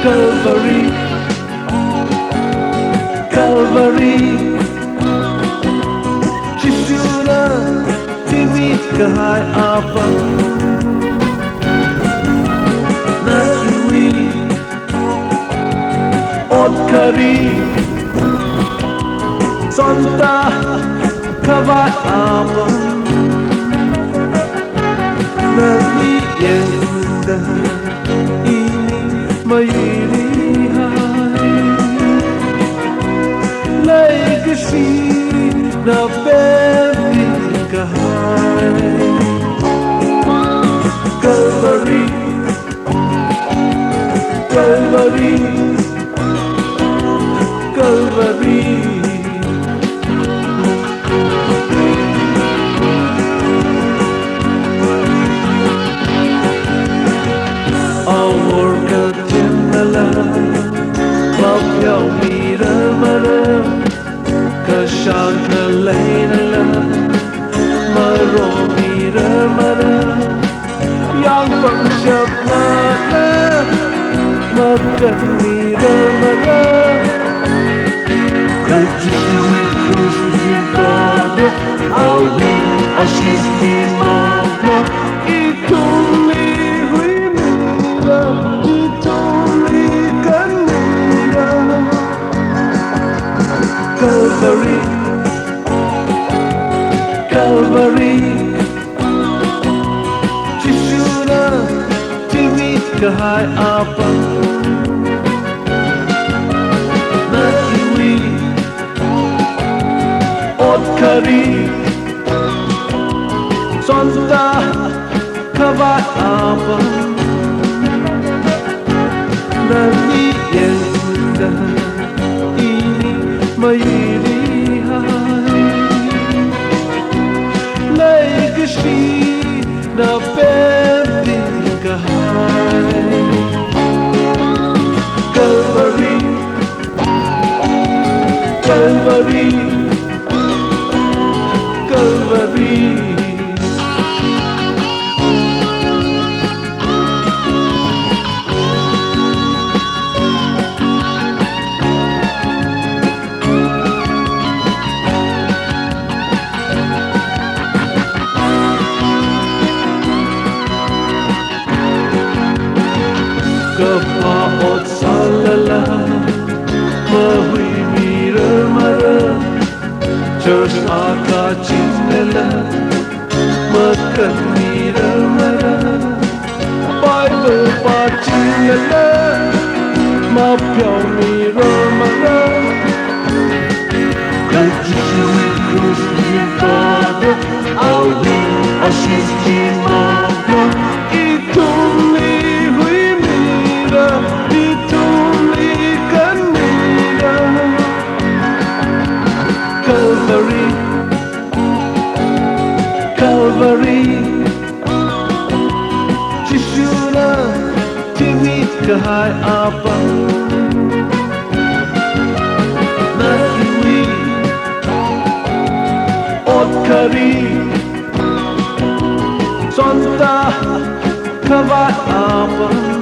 Calvary, Calvary, Chishuna, Timit Kahai Apa, Natui, Otkari, Santa, Kavai Apa, Nani Yenda, Mairihai Legacy na bebigahai Calvary, Calvary, Calvary. Mapyaw miramara Kashaka laynala Maro miramara Yang pangshaplana Makat miramara Kajit kusipado Awi ashizimama Ituli huimura Ituli kanura Calvary, Calvary, Chishuna, Timit Kahai Apa, Natiwi, Otkari, Sonta, Kavai Apa, Nani Yenda, Mairihai Legacy na bebigahai Calvary, Calvary, Calvary. Kapaot salala Mahui miramara Church aka chinela Makat miramara Bible pa chinela Mapyaw miramara Kajit kusipado Awi ashizimama Ituli Calvary, Calvary, Chishuna, Timit Kahai Apa, Natiwi, Otkari, Sonta, Kavai Apa.